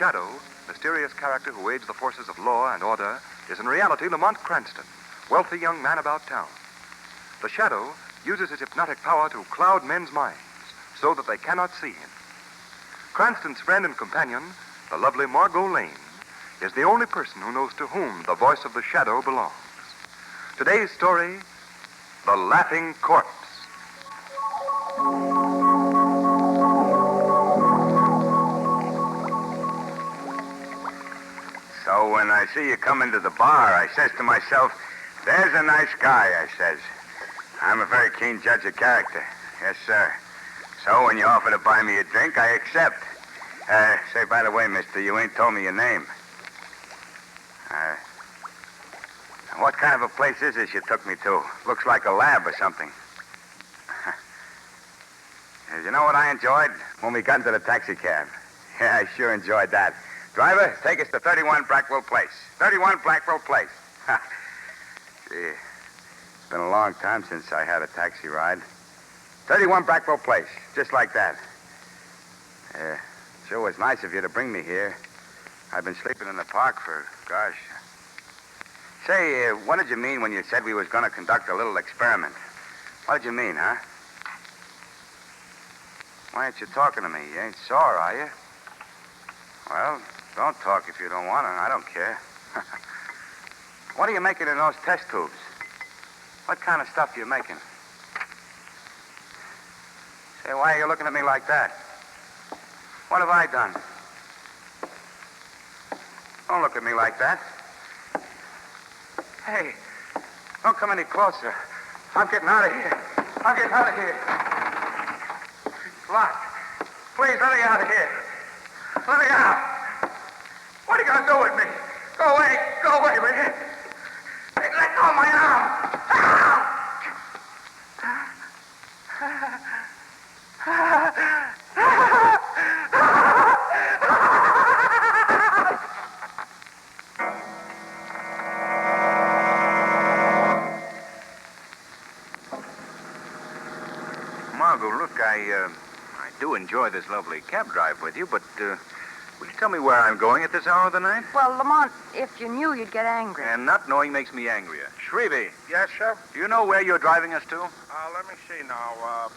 Shadow, mysterious character who aids the forces of law and order, is in reality Lamont Cranston, wealthy young man about town. The Shadow uses his hypnotic power to cloud men's minds so that they cannot see him. Cranston's friend and companion, the lovely Margot Lane, is the only person who knows to whom the voice of the Shadow belongs. Today's story, The Laughing Corpse. So when I see you come into the bar, I says to myself, there's a nice guy, I says. I'm a very keen judge of character. Yes, sir. So when you offer to buy me a drink, I accept. Say, by the way, mister, you ain't told me your name. What kind of a place is this you took me to? Looks like a lab or something. You know what I enjoyed? When we got into the taxi cab. Yeah, I sure enjoyed that. Driver, take us to 31 Blackwell Place. 31 Blackwell Place. Gee, it's been a long time since I had a taxi ride. 31 Blackwell Place, just like that. Sure was nice of you to bring me here. I've been sleeping in the park for, gosh. Say, what did you mean when you said we was going to conduct a little experiment? What did you mean, huh? Why ain't you talking to me? You ain't sore, are you? Well, don't talk if you don't want to. I don't care. What are you making in those test tubes? What kind of stuff are you making? Say, why are you looking at me like that? What have I done? Don't look at me like that. Hey, don't come any closer. I'm getting out of here. I'm getting out of here. Locked. Please, let me out of here. Let me out. What are you going to do with me? Go away. Go away, will you? Hey, let go of my arm. Margot, look, I do enjoy this lovely cab drive with you, but will you tell me where I'm going at this hour of the night? Well, Lamont, if you knew, you'd get angry. And not knowing makes me angrier. Shrevey, Yes, sir? do you know where you're driving us to? Let me see now.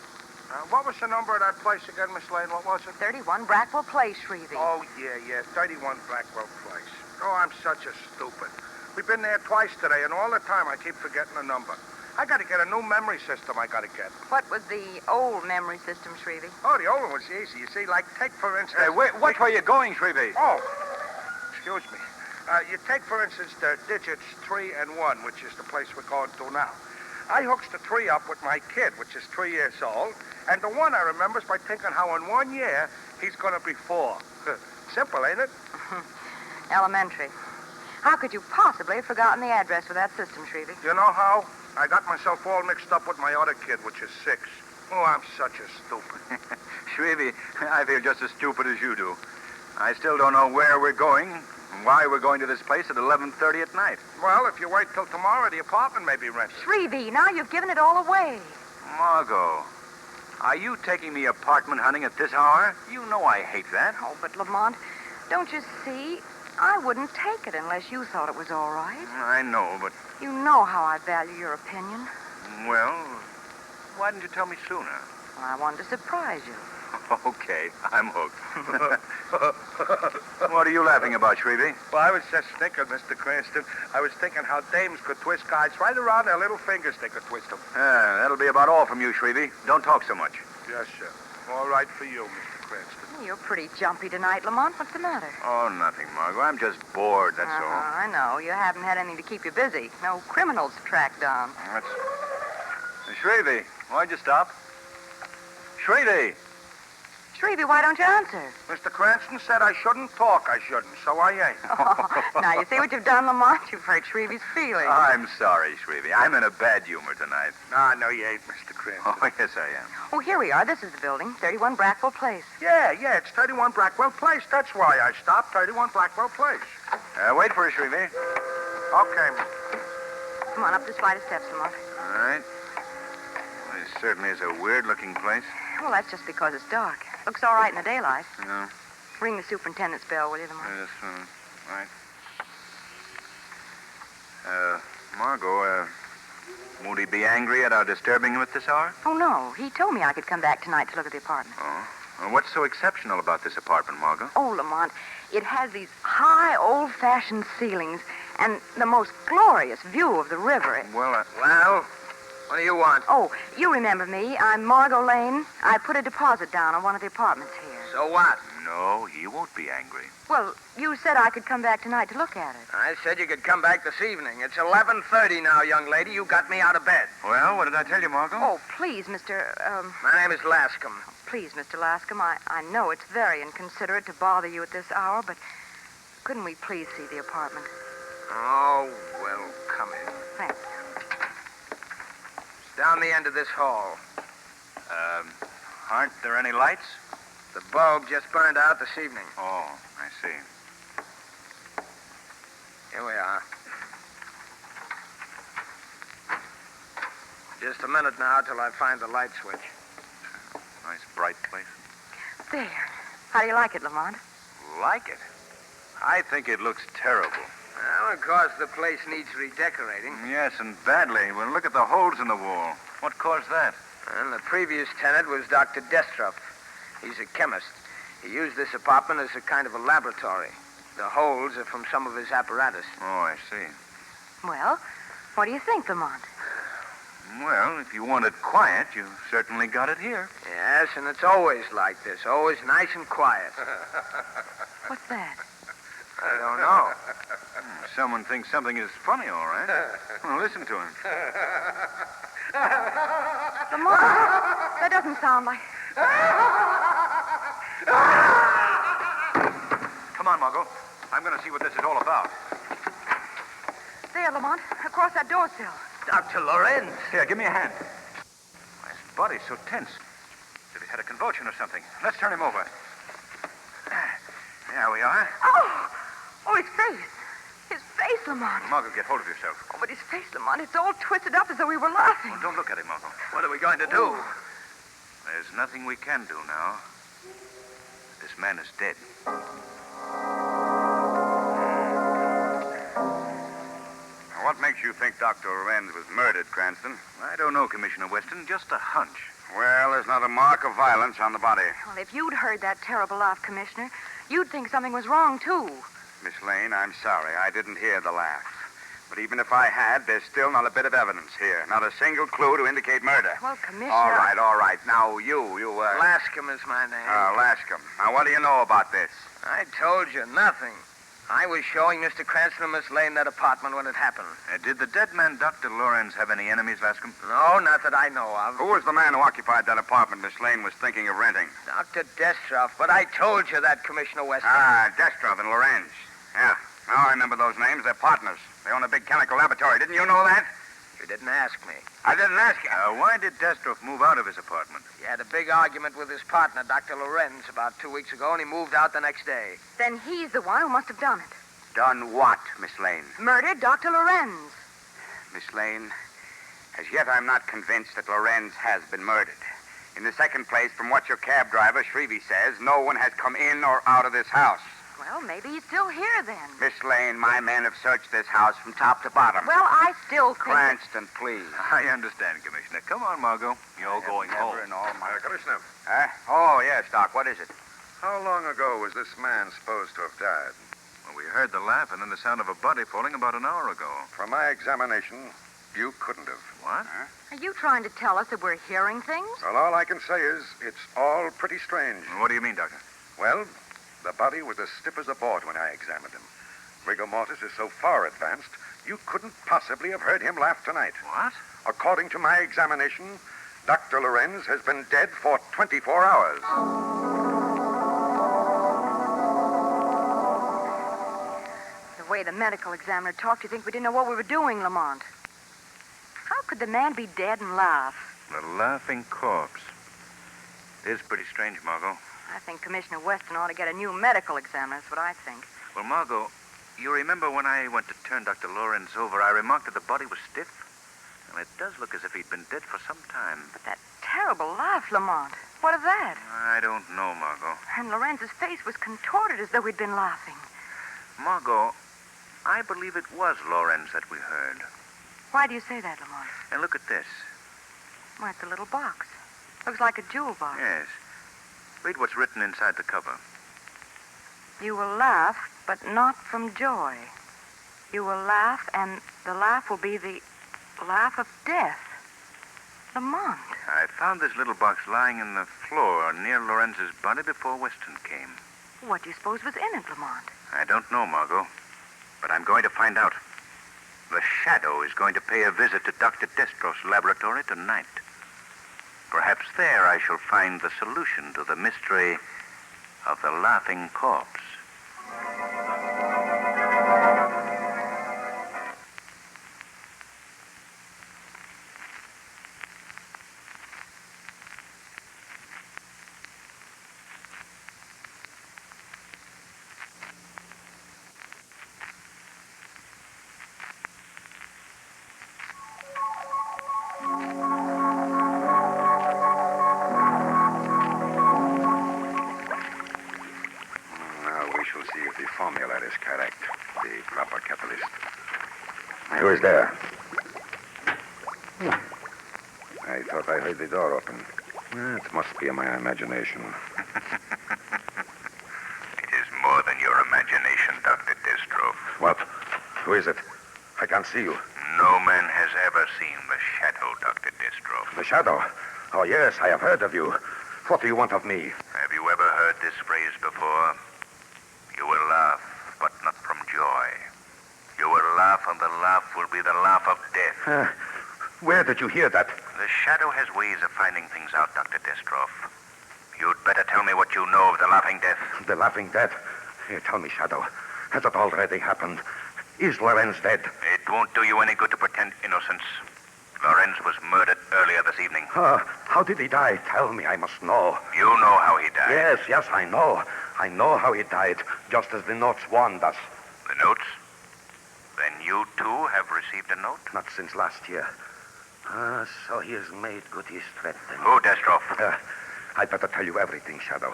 What was the number of that place again, Miss Lane? What was it? 31 Brackwell Place, Shrevey. Oh, yeah, 31 Blackwell Place. Oh, I'm such a stupid. We've been there twice today, and all the time I keep forgetting the number. I got to get a new memory system I got to get. What was the old memory system, Shrevey? Oh, the old one was easy. You see, like, take, for instance... Hey, which way you going, Shrevey? Oh, excuse me. You take, for instance, the digits 3 and 1, which is the place we're going to now. I hooks the 3 up with my kid, which is 3 years old, and the 1 I remember is by thinking how in 1 year he's going to be 4. Simple, ain't it? Elementary. How could you possibly have forgotten the address for that system, Shrevey? You know how? I got myself all mixed up with my other kid, which is 6. Oh, I'm such a stupid. Shrevey, I feel just as stupid as you do. I still don't know where we're going and why we're going to this place at 11:30 at night. Well, if you wait till tomorrow, the apartment may be rented. Shrevey, now you've given it all away. Margot, are you taking me apartment hunting at this hour? You know I hate that. Oh, but Lamont, don't you see? I wouldn't take it unless you thought it was all right. I know, but... You know how I value your opinion. Well, why didn't you tell me sooner? Well, I wanted to surprise you. Okay, I'm hooked. What are you laughing about, Shrevey? Well, I was just thinking, Mr. Cranston, I was thinking how dames could twist guys right around their little fingers. They could twist them. That'll be about all from you, Shrevey. Don't talk so much. Yes, sir. All right for you, Mr. Cranston. You're pretty jumpy tonight, Lamont. What's the matter? Oh, nothing, Margot. I'm just bored, that's all. I know. You haven't had anything to keep you busy. No criminals to track down. That's... Shrevey, why'd you stop? Shrevey! Shrevey, why don't you answer? Mr. Cranston said I shouldn't talk. I shouldn't, so I ain't. Oh, now, you see what you've done, Lamont? You've hurt Shrevey's feelings. I'm sorry, Shrevey. I'm in a bad humor tonight. No, you ain't, Mr. Cranston. Oh, yes, I am. Oh, here we are. This is the building, 31 Brackwell Place. Yeah, it's 31 Blackwell Place. That's why I stopped, 31 Blackwell Place. Wait for us, Shrevey. Okay. Come on up this flight of steps, Lamont. All right. Well, this certainly is a weird-looking place. Well, that's just because it's dark. Looks all right in the daylight. No. Ring the superintendent's bell, will you, Lamont? Yes, right. Margot, won't he be angry at our disturbing him at this hour? Oh, no. He told me I could come back tonight to look at the apartment. Oh. Well, what's so exceptional about this apartment, Margot? Oh, Lamont, it has these high, old-fashioned ceilings and the most glorious view of the river. Well, Well, what do you want? Oh, you remember me. I'm Margot Lane. I put a deposit down on one of the apartments here. So what? no, he won't be angry. Well, you said I could come back tonight to look at it. I said you could come back this evening. It's 11:30 now, young lady. You got me out of bed. Well, what did I tell you, Margot? Oh, please, Mr. My name is Lascom. Please, Mr. Lascom, I know it's very inconsiderate to bother you at this hour, but couldn't we please see the apartment? Oh, well, come in. Thanks. It's down the end of this hall. Aren't there any lights? The bulb just burned out this evening. Oh, I see. Here we are. Just a minute now till I find the light switch. Nice bright place. There. How do you like it, Lamont? Like it? I think it looks terrible. Well, of course, the place needs redecorating. Yes, and badly. Well, look at the holes in the wall. What caused that? And the previous tenant was Dr. Destroff. He's a chemist. He used this apartment as a kind of a laboratory. The holes are from some of his apparatus. Oh, I see. Well, what do you think, Lamont? Well, if you wanted quiet, you certainly got it here. Yes, and it's always like this. Always nice and quiet. What's that? I don't know. Someone thinks something is funny, all right. Well, listen to him. Lamont, that doesn't sound like... Come on, Margot. I'm going to see what this is all about. There, Lamont, across that door sill. Dr. Lorenz. Here, give me a hand. His body's so tense. As if he had a convulsion or something. Let's turn him over. There we are. Oh, his face. His face, Lamont. Margot, get hold of yourself. Oh, but his face, Lamont, it's all twisted up as though we were laughing. Oh, don't look at him, Margot. What are we going to do? There's nothing we can do now. This man is dead. What makes you think Dr. Lorenz was murdered, Cranston? I don't know, Commissioner Weston. Just a hunch. Well, there's not a mark of violence on the body. Well, if you'd heard that terrible laugh, Commissioner, you'd think something was wrong, too. Miss Lane, I'm sorry. I didn't hear the laugh. But even if I had, there's still not a bit of evidence here. Not a single clue to indicate murder. Well, Commissioner... All right. Now, you, Lascom is my name. Lascom. Now, what do you know about this? I told you nothing. I was showing Mr. Cranston and Miss Lane that apartment when it happened. Did the dead man, Dr. Lorenz, have any enemies, Lascom? No, not that I know of. Who was the man who occupied that apartment Miss Lane was thinking of renting? Dr. Destroff, but I told you that, Commissioner Weston. Destroff and Lorenz. Yeah, now I remember those names. They're partners. They own a big chemical laboratory. Didn't you know that? You didn't ask me. I didn't ask you. Why did Destroff move out of his apartment? He had a big argument with his partner, Dr. Lorenz, about 2 weeks ago, and he moved out the next day. Then he's the one who must have done it. Done what, Miss Lane? Murdered Dr. Lorenz. Miss Lane, as yet I'm not convinced that Lorenz has been murdered. In the second place, from what your cab driver, Shrevey, says, no one has come in or out of this house. Well, maybe he's still here then. Miss Lane, my men have searched this house from top to bottom. Well, I still think... Cranston, please. I understand, Commissioner. Come on, Margot. You're going home. Commissioner, Oh, yes, Doc. What is it? how long ago was this man supposed to have died? Well, we heard the laugh and then the sound of a body falling about an hour ago. From my examination, you couldn't have. What? Are you trying to tell us that we're hearing things? Well, all I can say is it's all pretty strange. What do you mean, Doctor? Well, the body was as stiff as a board when I examined him. Rigor mortis is so far advanced, you couldn't possibly have heard him laugh tonight. What? According to my examination, Dr. Lorenz has been dead for 24 hours. The way the medical examiner talked, you think we didn't know what we were doing, Lamont. How could the man be dead and laugh? The laughing corpse. It is pretty strange, Margot. I think Commissioner Weston ought to get a new medical examiner. That's what I think. Well, Margot, you remember when I went to turn Dr. Lorenz over, I remarked that the body was stiff? Well, it does look as if he'd been dead for some time. But that terrible laugh, Lamont. What of that? I don't know, Margot. And Lorenz's face was contorted as though he'd been laughing. Margot, I believe it was Lorenz that we heard. Why do you say that, Lamont? And look at this. Why, it's a little box. Looks like a jewel box. Yes. Read what's written inside the cover. You will laugh, but not from joy. You will laugh, and the laugh will be the laugh of death. Lamont. I found this little box lying in the floor near Lorenz's body before Weston came. What do you suppose was in it, Lamont? I don't know, Margot. But I'm going to find out. The Shadow is going to pay a visit to Dr. Destroff's laboratory tonight. Perhaps there I shall find the solution to the mystery of the laughing corpse. Formula is correct. The proper catalyst. Who is there? I thought I heard the door open. It must be my imagination. It is more than your imagination, Dr. Destroff. What? Who is it? I can't see you. No man has ever seen the Shadow, Dr. Destroff. The Shadow? Oh, yes, I have heard of you. What do you want of me? Have you ever heard this phrase before? You will laugh, but not from joy. You will laugh, and the laugh will be the laugh of death. Where did you hear that? The Shadow has ways of finding things out, Dr. Destroff. You'd better tell me what you know of the Laughing Death. The Laughing Death? Here, tell me, Shadow. Has it already happened? Is Lorenz dead? It won't do you any good to pretend innocence. Lorenz was murdered earlier this evening. How did he die? Tell me, I must know. You know how he died. Yes, I know. I know how he died, just as the notes warned us. The notes? Then you, too, have received a note? Not since last year. So he has made good his threat, then. Who, Destroff? I'd better tell you everything, Shadow.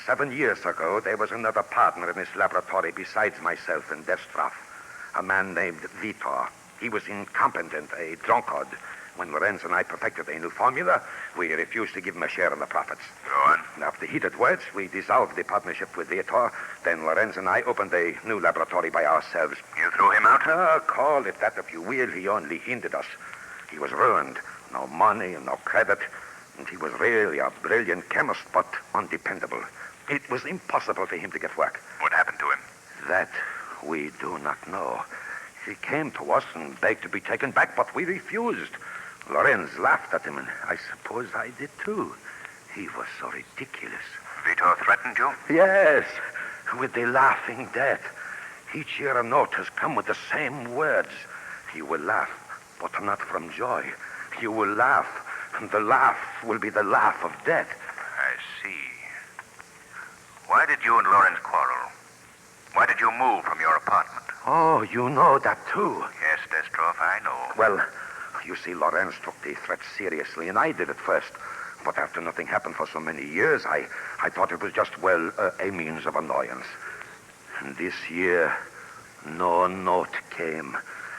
7 years ago, there was another partner in this laboratory besides myself and Destroff. A man named Vitor. He was incompetent, a drunkard. When Lorenz and I perfected a new formula, we refused to give him a share in the profits. Go on. After heated words, we dissolved the partnership with Vitor. Then Lorenz and I opened a new laboratory by ourselves. You threw him out? Call it that if you will. He only hindered us. He was ruined. No money and no credit. And he was really a brilliant chemist, but undependable. It was impossible for him to get work. What happened to him? That we do not know. He came to us and begged to be taken back, but we refused. Lorenz laughed at him, and I suppose I did too. He was so ridiculous. Vitor threatened you? Yes, with the Laughing Death. Each year a note has come with the same words. You will laugh, but not from joy. You will laugh, and the laugh will be the laugh of death. I see. Why did you and Lorenz quarrel? Why did you move from your apartment? Oh, you know that too. Yes, Destroff, I know. Well, you see, Lorenz took the threat seriously, and I did at first. But after nothing happened for so many years, I thought it was just, a means of annoyance. And this year, no note came.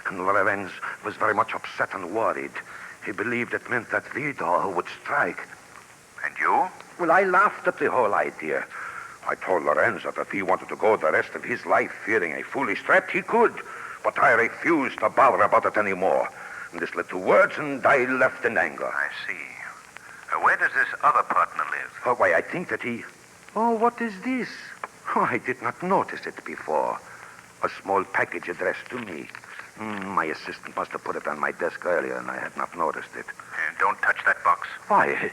And Lorenz was very much upset and worried. He believed it meant that Vidor would strike. And you? Well, I laughed at the whole idea. I told Lorenz that if he wanted to go the rest of his life fearing a foolish threat, he could. But I refused to bother about it anymore. And this led to words, and I left in anger. I see. Where does this other partner live? Oh, why, I think that he... Oh, what is this? Oh, I did not notice it before. A small package addressed to me. My assistant must have put it on my desk earlier, and I had not noticed it. Don't touch that box. Why,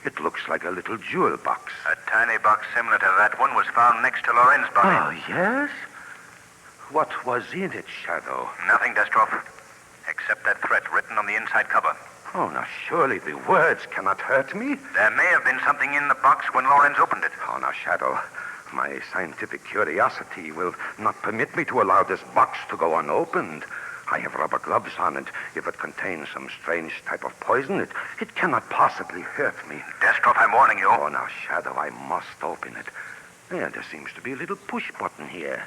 it looks like a little jewel box. A tiny box similar to that one was found next to Lorenz's body. Oh, yes? What was in it, Shadow? Nothing, Destroff, except that threat written on the inside cover. Oh, now, surely the words cannot hurt me. There may have been something in the box when Lorenz opened it. Oh, now, Shadow, my scientific curiosity will not permit me to allow this box to go unopened. I have rubber gloves on, and if it contains some strange type of poison, it cannot possibly hurt me. Destroph, I'm warning you. Oh, now, Shadow, I must open it. There seems to be a little push button here.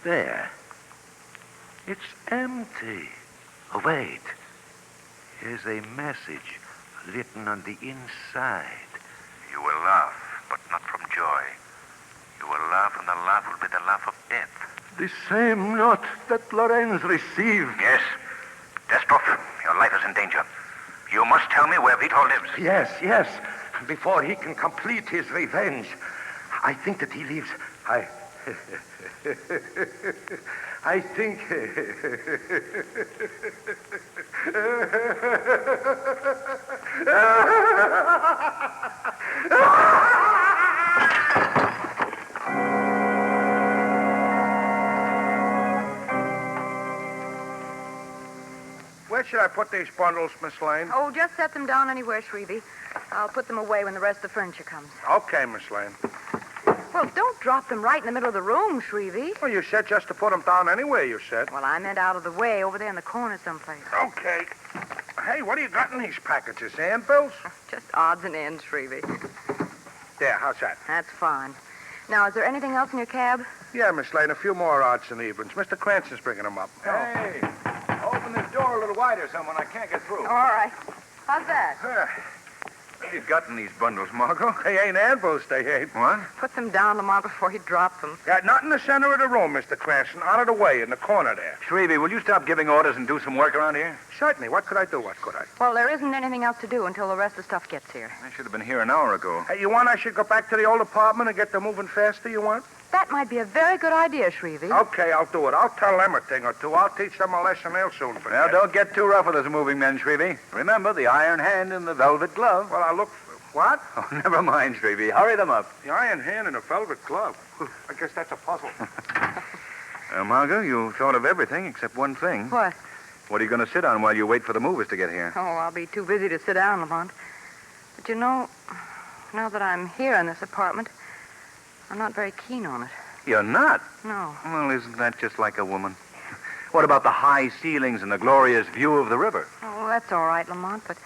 There. It's empty. Oh, wait. Here's a message written on the inside. You will laugh, but not from joy. You will laugh, and the laugh will be the laugh of death. The same note that Lorenz received. Yes. Destroph, your life is in danger. You must tell me where Vito lives. Yes. Before he can complete his revenge. I think that he lives... I think... Where should I put these bundles, Miss Lane? Oh, just set them down anywhere, Shrevey. I'll put them away when the rest of the furniture comes. Okay, Miss Lane. Well, don't drop them right in the middle of the room, Shrevey. Well, you said just to put them down anywhere, you said. Well, I meant out of the way, over there in the corner someplace. Okay. Hey, what do you got in these packages? Handbills? Just odds and ends, Shrevey. There, how's that? That's fine. Now, is there anything else in your cab? Yeah, Miss Lane, a few more odds and evens. Mr. Cranston's bringing them up. Hey, open this door a little wider, someone. I can't get through. All right. How's that? What have you got in these bundles, Margot? They ain't handbills, they ain't. What? Put them down, Lamont, before you drop them. Yeah, not in the center of the room, Mr. Cranston. Out of the way, in the corner there. Shrevey, will you stop giving orders and do some work around here? Certainly. What could I do? What could I? Well, there isn't anything else to do until the rest of the stuff gets here. I should have been here an hour ago. Hey, you want I should go back to the old apartment and get them moving faster, you want? That might be a very good idea, Shrevey. Okay, I'll do it. I'll tell them a thing or two. I'll teach them a lesson they'll soon forget. Well, don't get too rough with us moving men, Shrevey. Remember the iron hand and the velvet glove. Well, I'll look for... What? Oh, never mind, Shrevey. Hurry them up. The iron hand and a velvet glove. I guess that's a puzzle. Margot, you thought of everything except one thing. What? What are you going to sit on while you wait for the movers to get here? Oh, I'll be too busy to sit down, Lamont. But you know, now that I'm here in this apartment, I'm not very keen on it. You're not? No. Well, isn't that just like a woman? What about the high ceilings and the glorious view of the river? Oh, that's all right, Lamont, but,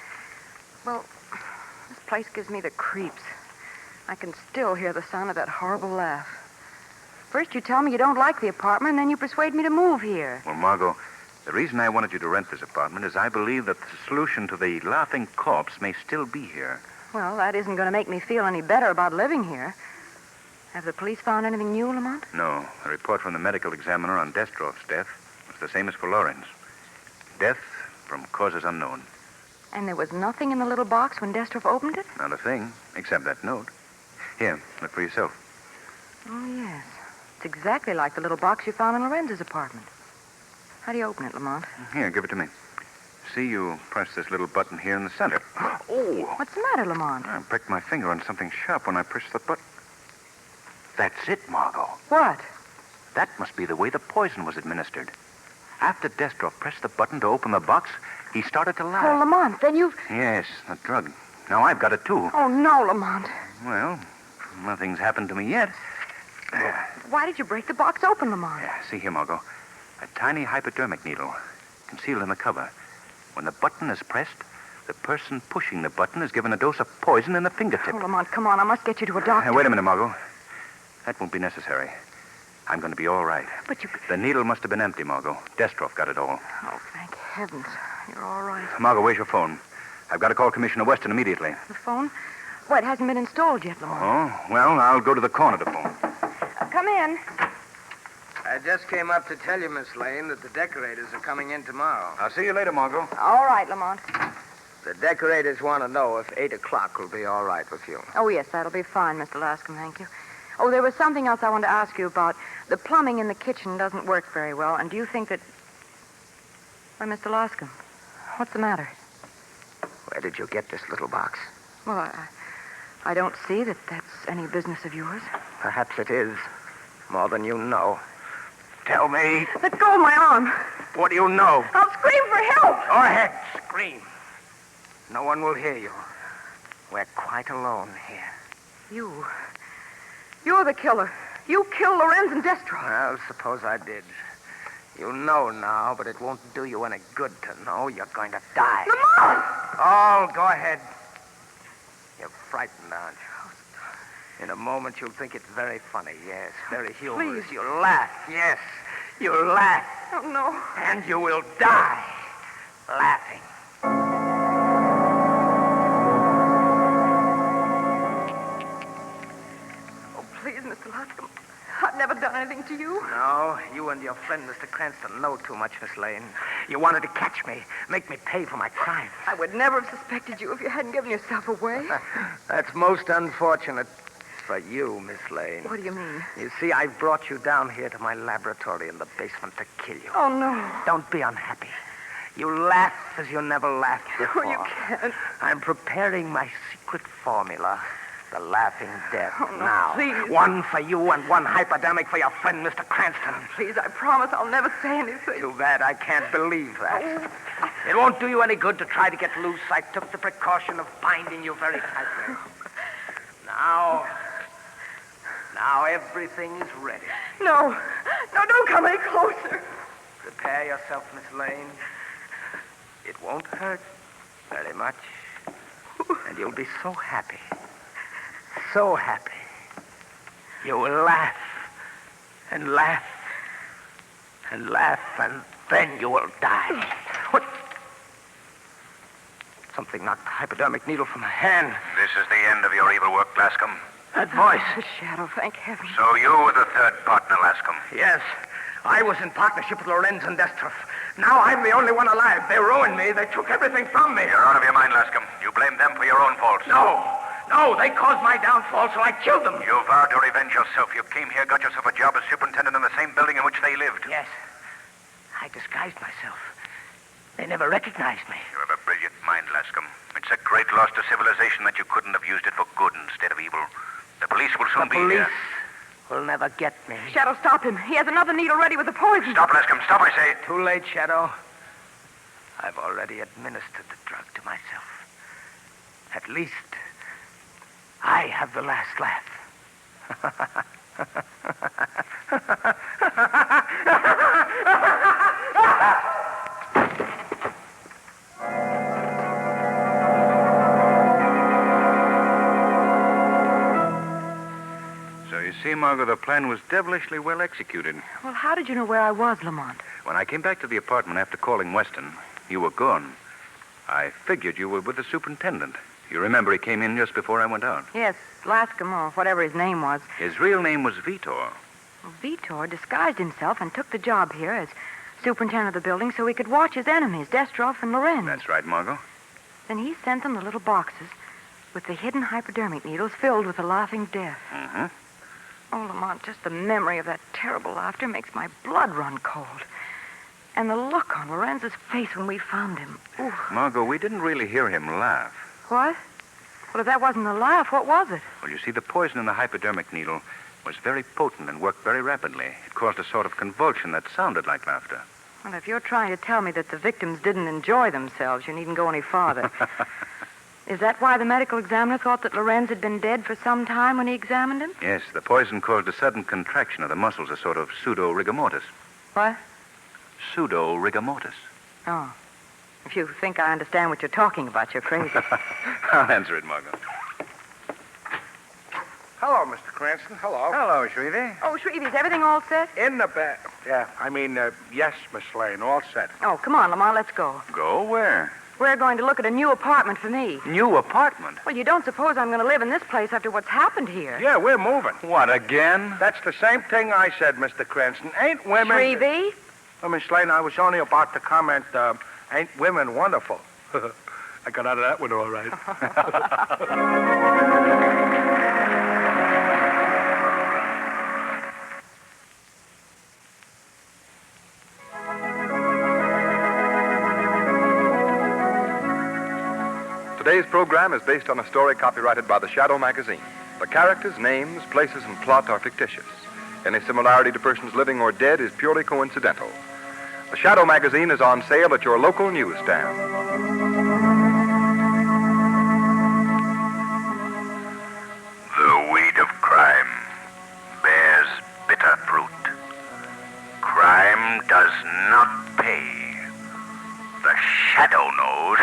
well, this place gives me the creeps. I can still hear the sound of that horrible laugh. First you tell me you don't like the apartment, and then you persuade me to move here. Well, Margot, the reason I wanted you to rent this apartment is I believe that the solution to the laughing corpse may still be here. Well, that isn't going to make me feel any better about living here. Have the police found anything new, Lamont? No. The report from the medical examiner on Destroff's death was the same as for Lorenz. Death from causes unknown. And there was nothing in the little box when Destroff opened it? Not a thing, except that note. Here, look for yourself. Oh, yes. It's exactly like the little box you found in Lorenz's apartment. How do you open it, Lamont? Here, give it to me. See, you press this little button here in the center. Oh! What's the matter, Lamont? I pricked my finger on something sharp when I pushed the button. That's it, Margot. What? That must be the way the poison was administered. After Destroff pressed the button to open the box, he started to laugh. Oh, Lamont, then you've... Yes, the drug. Now I've got it, too. Oh, no, Lamont. Well, nothing's happened to me yet. Why did you break the box open, Lamont? See here, Margot. A tiny hypodermic needle concealed in the cover. When the button is pressed, the person pushing the button is given a dose of poison in the fingertip. Oh, Lamont, come on. I must get you to a doctor. Wait a minute, Margot. That won't be necessary. I'm going to be all right. But you... The needle must have been empty, Margot. Destroff got it all. Oh, thank heavens. You're all right. Margot, where's your phone? I've got to call Commissioner Weston immediately. The phone? Well, it hasn't been installed yet, Lamont. Oh, well, I'll go to the corner to phone. Come in. I just came up to tell you, Miss Lane, that the decorators are coming in tomorrow. I'll see you later, Margot. All right, Lamont. The decorators want to know if 8 o'clock will be all right with you. Oh, yes, that'll be fine, Mr. Lascom, thank you. Oh, there was something else I wanted to ask you about. The plumbing in the kitchen doesn't work very well, and do you think that... Why, Mr. Lascom, what's the matter? Where did you get this little box? Well, I don't see that that's any business of yours. Perhaps it is. More than you know. Tell me, Let go of my arm. what do you know? I'll scream for help. Go ahead, scream. No one will hear you. We're quite alone here. You're the killer. You killed Lorenz and Destro. Well, suppose I did. You know now, but it won't do you any good to know. You're going to die. Lamont! Oh, go ahead. You're frightened, aren't you? In a moment, you'll think it's very funny. Yes, very humorous. Please. You'll laugh. Yes, you'll laugh. Oh, no. And you will die laughing. Oh, please, Mr. Lascombe. I've never done anything to you. No, you and your friend, Mr. Cranston, know too much, Miss Lane. You wanted to catch me, make me pay for my crime. I would never have suspected you if you hadn't given yourself away. That's most unfortunate for you, Miss Lane. What do you mean? You see, I've brought you down here to my laboratory in the basement to kill you. Oh, no. Don't be unhappy. You laugh as you never laughed before. Oh, you can't. I'm preparing my secret formula, the laughing death. Oh, no, now, please. one for you and one hypodermic for your friend, Mr. Cranston. Please, I promise I'll never say anything. Too bad I can't believe that. It won't do you any good to try to get loose. I took the precaution of binding you very tightly. Now everything is ready. No. No, don't come any closer. Prepare yourself, Miss Lane. It won't hurt very much. And you'll be so happy. So happy. You will laugh. And laugh. And laugh. And then you will die. What? Something knocked the hypodermic needle from my hand. This is the end of your evil work, Lascombe. That voice. The shadow, thank heaven. So you were the third partner, Lascombe. Yes. I was in partnership with Lorenz and Destroff. Now I'm the only one alive. They ruined me. They took everything from me. You're out of your mind, Lascombe. You blame them for your own faults. No, they caused my downfall, so I killed them. You vowed to revenge yourself. You came here, got yourself a job as superintendent in the same building in which they lived. Yes. I disguised myself. They never recognized me. You have a brilliant mind, Lascombe. It's a great loss to civilization that you couldn't have used it for good instead of evil. The police will soon be here. Will never get me. Shadow, stop him. He has another needle ready with the poison. Stop, Lascombe. Stop, I say. Too late, Shadow. I've already administered the drug to myself. At least, I have the last laugh. So you see, Margot, the plan was devilishly well executed. Well, how did you know where I was, Lamont? When I came back to the apartment after calling Weston, you were gone. I figured you were with the superintendent. You remember he came in just before I went out. Yes, Lascombe, or whatever his name was. His real name was Vitor. Vitor disguised himself and took the job here as superintendent of the building so he could watch his enemies, Destroff and Lorenz. That's right, Margot. Then he sent them the little boxes with the hidden hypodermic needles filled with the laughing death. Mm-hmm. Oh, Lamont, just the memory of that terrible laughter makes my blood run cold. And the look on Lorenz's face when we found him. Ooh. Margot, we didn't really hear him laugh. What? Well, if that wasn't a laugh, what was it? Well, you see, the poison in the hypodermic needle was very potent and worked very rapidly. It caused a sort of convulsion that sounded like laughter. Well, if you're trying to tell me that the victims didn't enjoy themselves, you needn't go any farther. Is that why the medical examiner thought that Lorenz had been dead for some time when he examined him? Yes, the poison caused a sudden contraction of the muscles, a sort of pseudo-rigor mortis. What? Pseudo-rigor mortis. Oh. If you think I understand what you're talking about, you're crazy. I'll answer it, Margot. Hello, Mr. Cranston. Hello. Hello, Shrevey. Oh, Shrevey, is everything all set? In the bed. Yeah, yes, Miss Lane, all set. Oh, come on, Lamont, let's go. Go where? We're going to look at a new apartment for me. New apartment? Well, you don't suppose I'm going to live in this place after what's happened here? Yeah, we're moving. What, again? That's the same thing I said, Mr. Cranston. Ain't women... Shrevey? Oh, Miss Lane, I was only about to comment, ain't women wonderful? I got out of that one all right. Today's program is based on a story copyrighted by the Shadow magazine. The characters, names, places, and plot are fictitious. Any similarity to persons living or dead is purely coincidental. The Shadow magazine is on sale at your local newsstand. The weed of crime bears bitter fruit. Crime crime does not pay. The shadow knows.